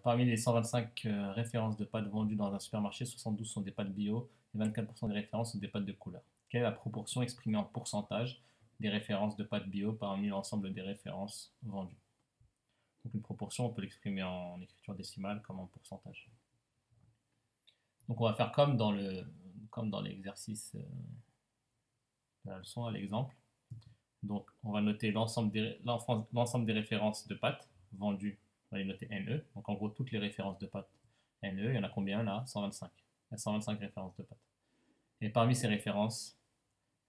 Parmi les 125 références de pâtes vendues dans un supermarché, 72 sont des pâtes bio et 24% des références sont des pâtes de couleur. Quelle est la proportion exprimée en pourcentage des références de pâtes bio parmi l'ensemble des références vendues? Donc une proportion, on peut l'exprimer en écriture décimale comme en pourcentage. Donc on va faire comme dans l'exercice de la leçon, à l'exemple. Donc on va noter l'ensemble des références de pâtes vendues. On va les noter NE. Donc en gros, toutes les références de pâtes NE, il y en a combien là? 125. Il y a 125 références de pâtes. Et parmi ces références,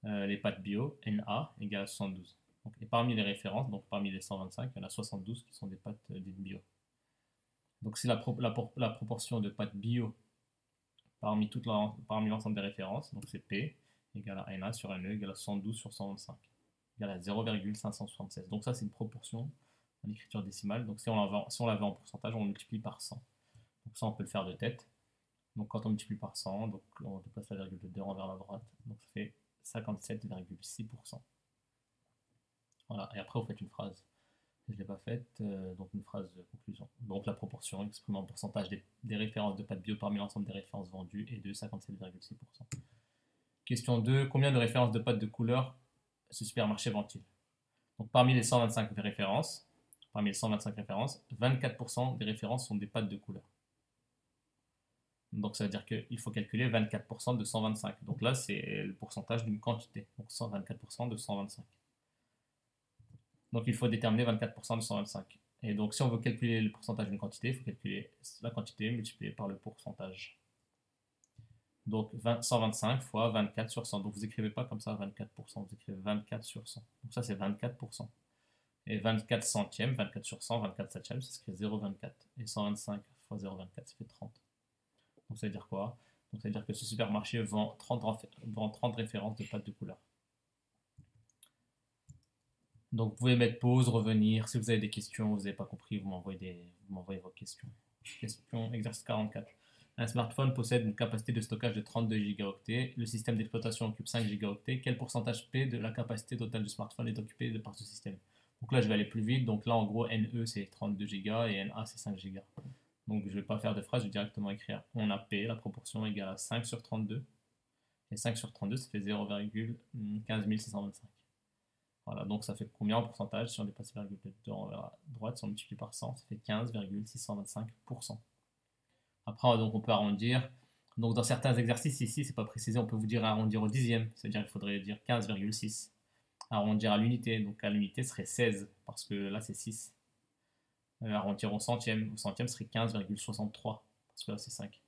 les pâtes bio, NA égale à 72. Donc, et parmi les références, donc parmi les 125, il y en a 72 qui sont des pâtes dites bio. Donc c'est la proportion de pâtes bio parmi l'ensemble des références. Donc c'est P égale à NA sur NE égale à 112 sur 125 égale à 0,576. Donc ça c'est une proportion en écriture décimale. Donc si on l'avait en pourcentage, on multiplie par 100. Donc ça on peut le faire de tête. Donc quand on multiplie par 100, donc on déplace la virgule de 2 vers la droite. Donc ça fait 57,6%. Voilà, et après vous faites une phrase. Je ne l'ai pas faite, donc une phrase de conclusion. Donc la proportion exprimée en pourcentage des références de pâtes bio parmi l'ensemble des références vendues est de 57,6%. Question 2. Combien de références de pâtes de couleur ce supermarché vend-il? Donc parmi les 125 références, 24% des références sont des pâtes de couleur. Donc ça veut dire qu'il faut calculer 24% de 125. Donc là c'est le pourcentage d'une quantité. Donc 124% de 125. Donc il faut déterminer 24% de 125. Et donc si on veut calculer le pourcentage d'une quantité, il faut calculer la quantité multipliée par le pourcentage. Donc 125 fois 24 sur 100. Donc vous n'écrivez pas comme ça 24%, vous écrivez 24 sur 100. Donc ça c'est 24%. Et 24 centièmes, 24 sur 100, 24 septièmes, ça serait 0,24. Et 125 fois 0,24, ça fait 30. Donc ça veut dire quoi? Donc ça veut dire que ce supermarché vend 30 références de pâtes de couleur. Donc vous pouvez mettre pause, revenir. Si vous avez des questions, vous n'avez pas compris, vous m'envoyez vos questions. Question exercice 44. Un smartphone possède une capacité de stockage de 32 gigaoctets. Le système d'exploitation occupe 5 gigaoctets. Quel pourcentage P de la capacité totale du smartphone est occupé par ce système? Donc là, je vais aller plus vite. Donc là, en gros, NE, c'est 32 gigas et NA, c'est 5 gigas. Donc je ne vais pas faire de phrase, je vais directement écrire. On a P, la proportion égale à 5 sur 32. Et 5 sur 32, ça fait 0,15625. Voilà, donc ça fait combien en pourcentage? Si on dépasse la virgule de 2 vers la droite, si on multiplie par 100, ça fait 15,625%. Après, donc on peut arrondir. Donc dans certains exercices ici, c'est pas précisé, on peut vous dire arrondir au dixième, c'est-à-dire qu'il faudrait dire 15,6. Arrondir à l'unité, donc à l'unité serait 16, parce que là c'est 6. Arrondir au centième serait 15,63, parce que là c'est 5.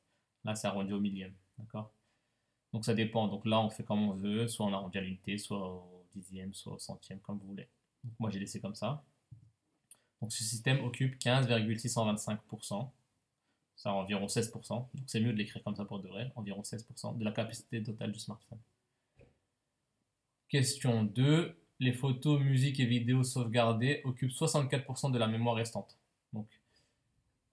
Là c'est arrondi au millième, d'accord? Donc ça dépend, donc là on fait comme on veut, soit on arrondit à l'unité, soit au dixième, soit au centième, comme vous voulez. Donc moi j'ai laissé comme ça. Donc ce système occupe 15,625%, ça a environ 16%, donc c'est mieux de l'écrire comme ça pour de vrai, environ 16% de la capacité totale du smartphone. Question 2. Les photos, musique et vidéos sauvegardées occupent 64% de la mémoire restante. Donc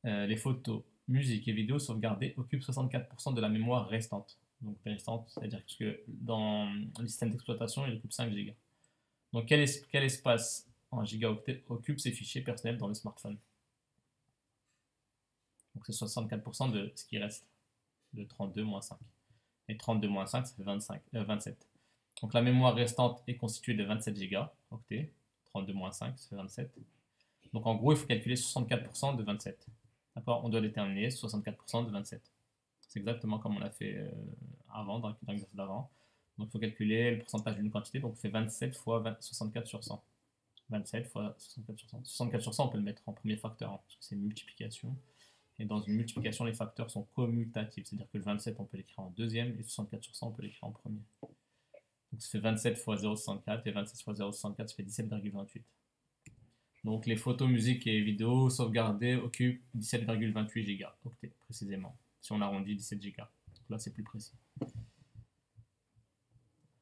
les photos, musique et vidéos sauvegardées occupent 64% de la mémoire restante. Donc restante, c'est-à-dire que dans le système d'exploitation, il occupe 5 Go. Donc quel espace en gigaoctets occupe ces fichiers personnels dans le smartphone? Donc c'est 64% de ce qui reste, de 32 moins 5. Et 32 moins 5, ça fait 27. Donc la mémoire restante est constituée de 27 gigaoctets. 32 moins 5, ça fait 27. Donc en gros, il faut calculer 64% de 27. D'accord? On doit déterminer 64% de 27. C'est exactement comme on l'a fait avant, dans l'exercice d'avant. Donc il faut calculer le pourcentage d'une quantité. Donc on fait 27 fois 64 sur 100. 27 fois 64 sur 100. 64 sur 100, on peut le mettre en premier facteur, parce que c'est une multiplication. Et dans une multiplication, les facteurs sont commutatifs. C'est-à-dire que le 27, on peut l'écrire en deuxième, et 64 sur 100, on peut l'écrire en premier. Donc ça fait 27 fois 0,64, et 27 fois 0,64, ça fait 17,28. Donc les photos, musique et vidéos sauvegardées occupent 17,28 gigaoctets, précisément. Si on arrondit 17 gigas. Donc là, c'est plus précis.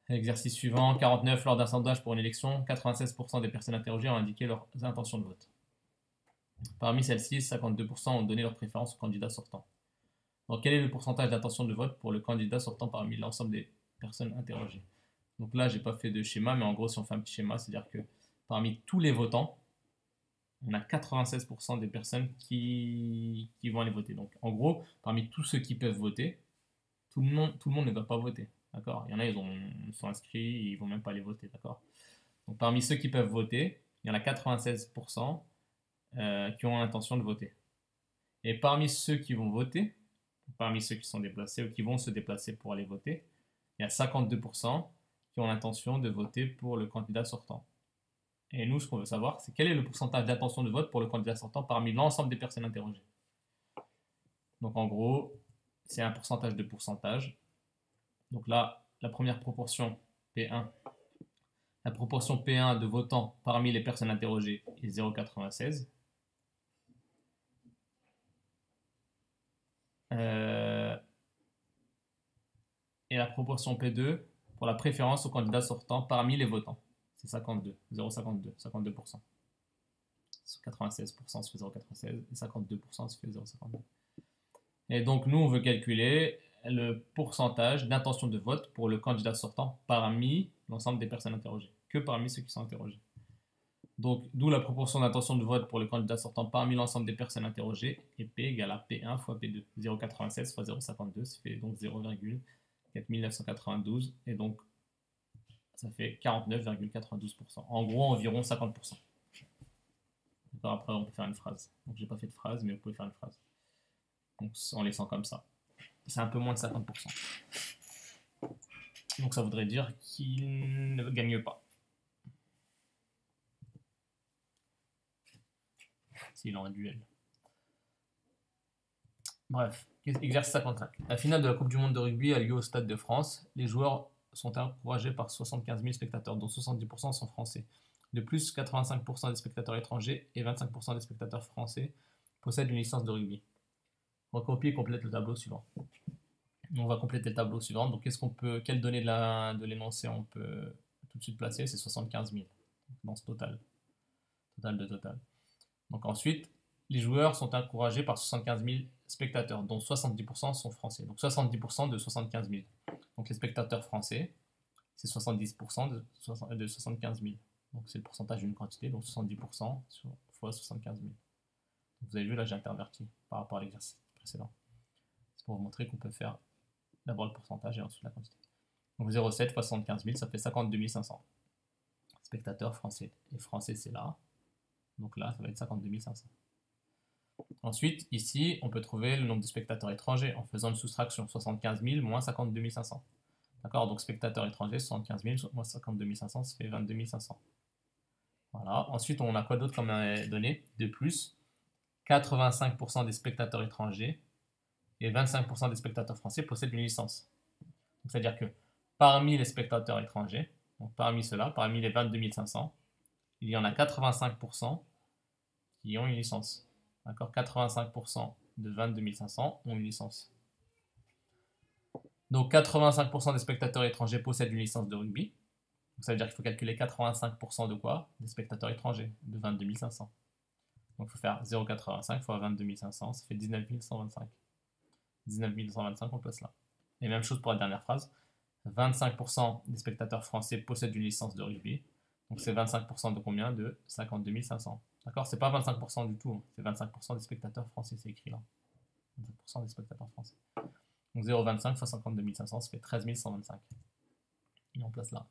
Exercice suivant, 49. Lors d'un sondage pour une élection, 96% des personnes interrogées ont indiqué leurs intentions de vote. Parmi celles-ci, 52% ont donné leur préférence au candidat sortant. Donc quel est le pourcentage d'intention de vote pour le candidat sortant parmi l'ensemble des personnes interrogées? Donc là, j'ai pas fait de schéma, mais en gros, si on fait un petit schéma, c'est-à-dire que parmi tous les votants, on a 96% des personnes qui vont aller voter. Donc en gros, parmi tous ceux qui peuvent voter, tout le monde ne va pas voter. D'accord? Il y en a, ils sont inscrits, et ils vont même pas aller voter. D'accord? Donc parmi ceux qui peuvent voter, il y en a 96% qui ont l'intention de voter. Et parmi ceux qui vont voter, parmi ceux qui sont déplacés ou qui vont se déplacer pour aller voter, il y a 52% qui ont l'intention de voter pour le candidat sortant. Et nous, ce qu'on veut savoir, c'est quel est le pourcentage d'intention de vote pour le candidat sortant parmi l'ensemble des personnes interrogées. Donc en gros, c'est un pourcentage de pourcentage. Donc là, la première proportion, P1, la proportion P1 de votants parmi les personnes interrogées est 0,96. Et la proportion P2 pour la préférence au candidat sortant parmi les votants, c'est 52, 0,52, 52%. 96% se fait 0,96 et 52% se fait 0,52. Et donc nous, on veut calculer le pourcentage d'intention de vote pour le candidat sortant parmi l'ensemble des personnes interrogées, que parmi ceux qui sont interrogés. Donc, d'où la proportion d'intention de vote pour le candidat sortant parmi l'ensemble des personnes interrogées, et P égale à P1 fois P2. 0,96 fois 0,52, ça fait donc 0,4992, et donc ça fait 49,92%. En gros, environ 50%. Après, on peut faire une phrase. Donc, j'ai pas fait de phrase, mais vous pouvez faire une phrase. Donc, en laissant comme ça. C'est un peu moins de 50%. Donc, ça voudrait dire qu'il ne gagne pas. S'il est en duel. Bref, exercice 55. La finale de la Coupe du Monde de rugby a lieu au Stade de France. Les joueurs sont encouragés par 75 000 spectateurs, dont 70% sont français. De plus, 85% des spectateurs étrangers et 25% des spectateurs français possèdent une licence de rugby. Recopie et complète le tableau suivant. On va compléter le tableau suivant. Donc, quelles données de l'énoncé on peut tout de suite placer? C'est 75 000 dans ce total. Total. Donc ensuite, les joueurs sont encouragés par 75 000 spectateurs, dont 70% sont français. Donc 70% de 75 000. Donc les spectateurs français, c'est 70% de 75 000. Donc c'est le pourcentage d'une quantité, donc 70% fois 75 000. Donc vous avez vu, là j'ai interverti par rapport à l'exercice précédent. C'est pour vous montrer qu'on peut faire d'abord le pourcentage et ensuite la quantité. Donc 0,7 fois 75 000, ça fait 52 500. Spectateurs français. Et français, c'est là. Donc là, ça va être 52 500. Ensuite, ici, on peut trouver le nombre de spectateurs étrangers en faisant une soustraction. 75 000 moins 52 500. D'accord? Donc spectateurs étrangers, 75 000 moins 52 500, ça fait 22 500. Voilà. Ensuite, on a quoi d'autre comme données? De plus, 85% des spectateurs étrangers et 25% des spectateurs français possèdent une licence. C'est-à-dire que parmi les spectateurs étrangers, donc parmi ceux-là, parmi les 22 500, il y en a 85% qui ont une licence. D'accord? 85% de 22 500 ont une licence. Donc 85% des spectateurs étrangers possèdent une licence de rugby. Donc ça veut dire qu'il faut calculer 85% de quoi? Des spectateurs étrangers, de 22 500. Donc il faut faire 0,85 fois 22 500, ça fait 19 125. 19 125, on place là. Et même chose pour la dernière phrase. 25% des spectateurs français possèdent une licence de rugby. Donc c'est 25% de combien? De 52 500. D'accord? C'est pas 25% du tout, c'est 25% des spectateurs français, c'est écrit là. 25% des spectateurs français. Donc 0,25 fois 52 500, ça fait 13 125. Et on place là.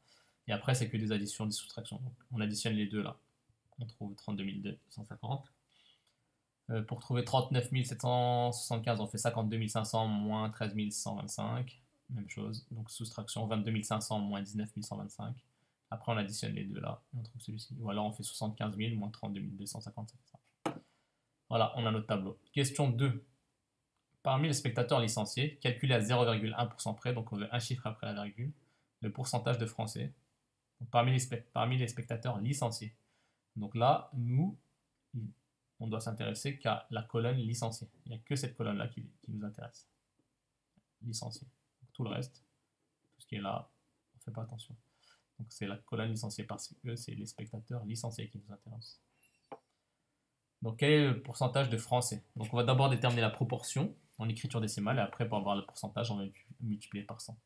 Et après, c'est que des additions, des soustractions. Donc on additionne les deux là. On trouve 32 250. Pour trouver 39 775, on fait 52 500 moins 13 125. Même chose. Donc soustraction 22 500 moins 19 125. Après, on additionne les deux là, et on trouve celui-ci. Ou alors, on fait 75 000 moins 32 257. Voilà, on a notre tableau. Question 2. Parmi les spectateurs licenciés, calculé à 0,1% près, donc on veut un chiffre après la virgule, le pourcentage de français donc parmi les spectateurs licenciés. Donc là, nous, on doit s'intéresser qu'à la colonne licenciée. Il n'y a que cette colonne-là qui nous intéresse. Licencié. Tout le reste, tout ce qui est là, on ne fait pas attention. Donc c'est la colonne licenciée parce que c'est les spectateurs licenciés qui nous intéressent. Donc quel est le pourcentage de français? Donc on va d'abord déterminer la proportion en écriture décimale et après pour avoir le pourcentage on va multiplier par 100.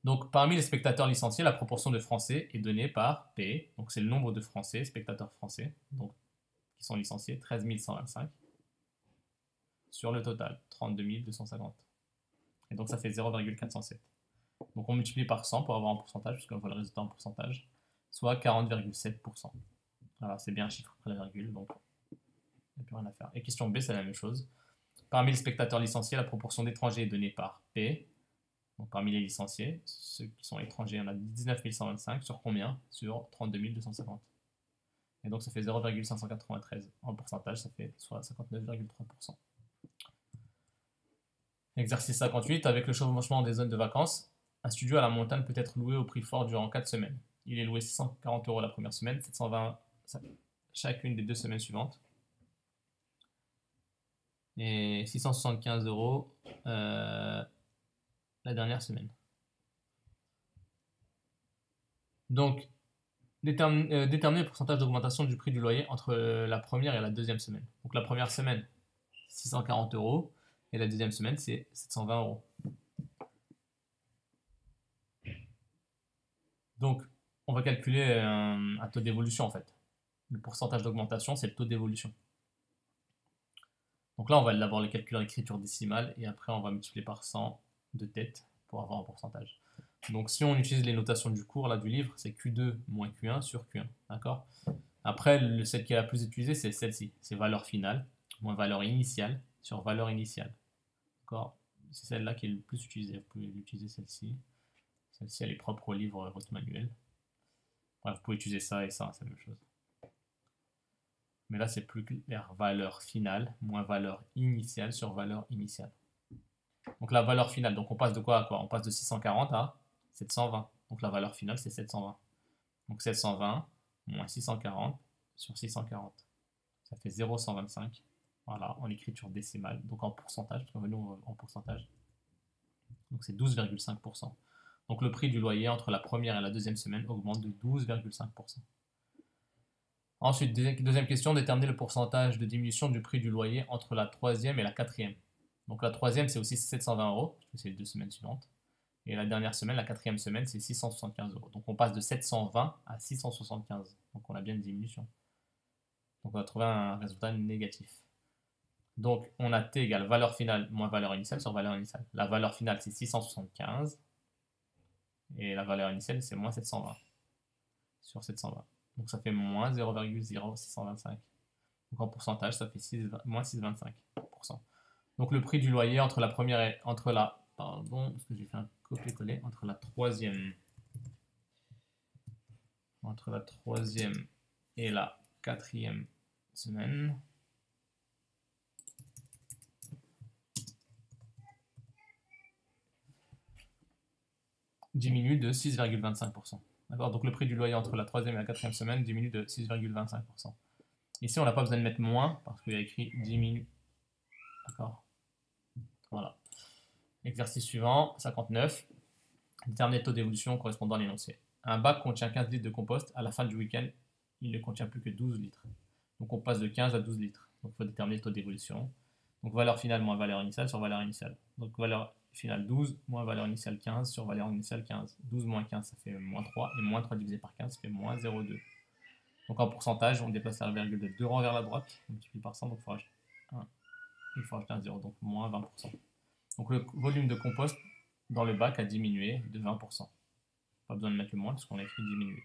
Donc, parmi les spectateurs licenciés, la proportion de Français est donnée par P. Donc, c'est le nombre de Français, spectateurs français, donc, qui sont licenciés, 13 125, sur le total, 32 250. Et donc, ça fait 0,407. Donc, on multiplie par 100 pour avoir un pourcentage, puisqu'on voit le résultat en pourcentage, soit 40,7%. Voilà, c'est bien un chiffre après la virgule, donc il n'y a plus rien à faire. Et question B, c'est la même chose. Parmi les spectateurs licenciés, la proportion d'étrangers est donnée par P. Donc parmi les licenciés, ceux qui sont étrangers, on a 19 125 sur combien? Sur 32 250. Et donc ça fait 0,593. En pourcentage, ça fait soit 59,3%. Exercice 58. Avec le chevauchement des zones de vacances, un studio à la montagne peut être loué au prix fort durant 4 semaines. Il est loué 640 € la première semaine, 720 chacune des 2 semaines suivantes. Et 675 € la dernière semaine. Donc, déterminer le pourcentage d'augmentation du prix du loyer entre la première et la deuxième semaine. Donc, la première semaine, 640 € et la deuxième semaine, c'est 720 €. Donc, on va calculer un taux d'évolution en fait. Le pourcentage d'augmentation, c'est le taux d'évolution. Donc là, on va d'abord le calculer en écriture décimale et après, on va multiplier par 100 de tête pour avoir un pourcentage. Donc si on utilise les notations du cours, là, du livre, c'est Q2 moins Q1 sur Q1. D'accord? Après, celle qui est la plus utilisée, c'est celle-ci. C'est valeur finale moins valeur initiale sur valeur initiale. D'accord? C'est celle-là qui est le plus utilisée. Vous pouvez utiliser celle-ci. Celle-ci, elle est propre au livre votre manuel. Bref, vous pouvez utiliser ça et ça, c'est la même chose. Mais là, c'est plus clair. Valeur finale moins valeur initiale sur valeur initiale. Donc la valeur finale, donc on passe de quoi à quoi? On passe de 640 à 720. Donc la valeur finale, c'est 720. Donc 720 moins 640 sur 640. Ça fait 0,125. Voilà, en écriture décimale. Donc en pourcentage, parce qu'on va nous en pourcentage. Donc c'est 12,5%. Donc le prix du loyer entre la première et la deuxième semaine augmente de 12,5%. Ensuite, deuxième question, déterminer le pourcentage de diminution du prix du loyer entre la troisième et la quatrième. Donc la troisième, c'est aussi 720 €, parce que c'est les 2 semaines suivantes. Et la dernière semaine, la quatrième semaine, c'est 675 €. Donc on passe de 720 à 675. Donc on a bien une diminution. Donc on va trouver un résultat négatif. Donc on a T égale valeur finale moins valeur initiale sur valeur initiale. La valeur finale, c'est 675. Et la valeur initiale, c'est moins 720 sur 720. Donc ça fait moins 0,0625. Donc en pourcentage, ça fait moins 6,25%. Donc le prix du loyer entre la première et entre la pardon, parce que j'ai fait un copier-coller entre la troisième et la quatrième semaine diminue de 6,25%. D'accord? Donc le prix du loyer entre la troisième et la quatrième semaine diminue de 6,25%. Ici, on n'a pas besoin de mettre moins parce qu'il y a écrit diminue. D'accord? Voilà. Exercice suivant, 59. Déterminer le taux d'évolution correspondant à l'énoncé. Un bac contient 15 litres de compost. À la fin du week-end, il ne contient plus que 12 litres. Donc on passe de 15 à 12 litres. Donc il faut déterminer le taux d'évolution. Donc valeur finale moins valeur initiale sur valeur initiale. Donc valeur finale 12 moins valeur initiale 15 sur valeur initiale 15. 12 moins 15, ça fait moins 3. Et moins 3 divisé par 15, ça fait moins 0,2. Donc en pourcentage, on déplace la virgule de 2 rangs vers la droite. On multiplie par 100, donc il faut rajouter un 0, donc moins 20%. Donc le volume de compost dans le bac a diminué de 20%. Pas besoin de mettre le moins parce qu'on a écrit diminuer.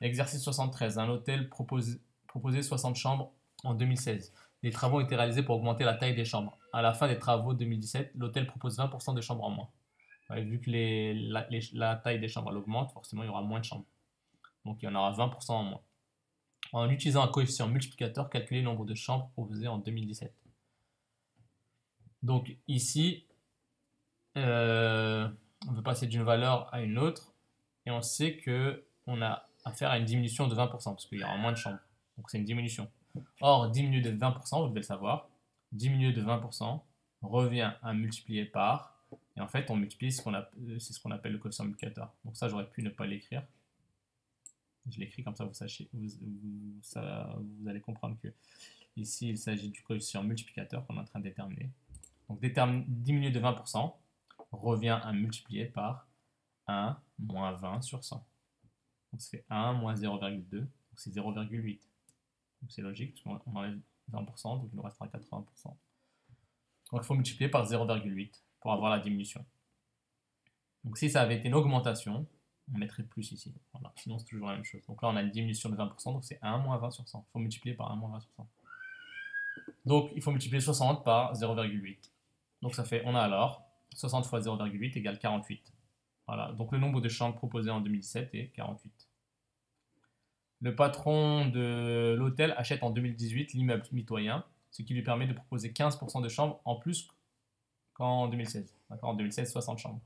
Exercice 73. Un hôtel proposait 60 chambres en 2016. Les travaux ont été réalisés pour augmenter la taille des chambres. À la fin des travaux 2017, l'hôtel propose 20% de chambres en moins. Ouais, vu que la taille des chambres augmente, forcément il y aura moins de chambres. Donc il y en aura 20% en moins. En utilisant un coefficient multiplicateur, calculer le nombre de chambres proposées en 2017. Donc ici, on veut passer d'une valeur à une autre et on sait qu'on a affaire à une diminution de 20% parce qu'il y aura moins de chambres. Donc c'est une diminution. Or, diminuer de 20%, vous devez le savoir, diminuer de 20% revient à multiplier par, et en fait on multiplie c'est ce qu'on appelle le coefficient multiplicateur. Donc ça j'aurais pu ne pas l'écrire. Je l'écris comme ça, vous allez comprendre que ici il s'agit du coefficient multiplicateur qu'on est en train de déterminer. Donc diminuer de 20% revient à multiplier par 1 moins 20 sur 100. Donc ça fait 1 moins 0,2, donc c'est 0,8. Donc c'est logique, on enlève 20%, donc il nous restera 80%. Donc il faut multiplier par 0,8 pour avoir la diminution. Donc si ça avait été une augmentation, on mettrait plus ici. Voilà. Sinon c'est toujours la même chose. Donc là on a une diminution de 20%, donc c'est 1 moins 20 sur 100. Il faut multiplier par 1 moins 20 sur 100. Donc il faut multiplier 60 par 0,8. Donc ça fait, on a alors 60 fois 0,8 égale 48. Voilà, donc le nombre de chambres proposées en 2017 est 48. Le patron de l'hôtel achète en 2018 l'immeuble mitoyen, ce qui lui permet de proposer 15% de chambres en plus qu'en 2016. D'accord, en 2016, 60 chambres.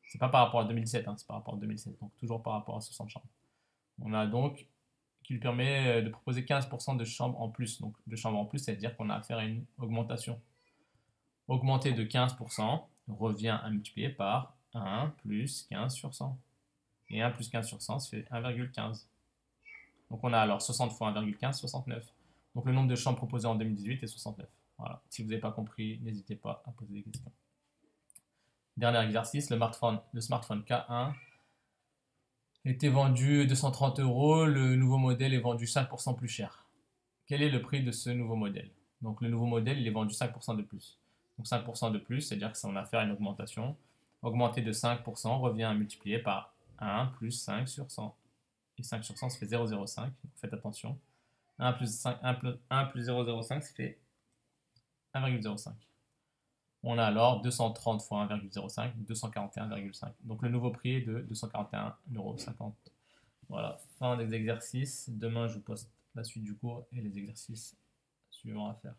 C'est pas par rapport à 2017, hein, c'est par rapport à 2016, donc toujours par rapport à 60 chambres. On a donc qui lui permet de proposer 15% de chambres en plus. Donc de chambres en plus, c'est-à-dire qu'on a affaire à une augmentation. Augmenter de 15% revient à multiplier par 1 plus 15 sur 100. Et 1 plus 15 sur 100, ça fait 1,15. Donc on a alors 60 fois 1,15, 69. Donc le nombre de chambres proposées en 2018 est 69. Voilà. Si vous n'avez pas compris, n'hésitez pas à poser des questions. Dernier exercice, le smartphone K1 était vendu 230 €, le nouveau modèle est vendu 5% plus cher. Quel est le prix de ce nouveau modèle? Donc le nouveau modèle, il est vendu 5% de plus. Donc 5% de plus, c'est-à-dire que ça, on a affaire à une augmentation. Augmenter de 5% revient à multiplier par 1 plus 5 sur 100. Et 5 sur 100, ça fait 0,05. Donc faites attention. 1 plus 0,05, ça fait 1,05. On a alors 230 fois 1,05, 241,5. Donc le nouveau prix est de 241,50 €. Voilà, fin des exercices. Demain, je poste la suite du cours et les exercices suivants à faire.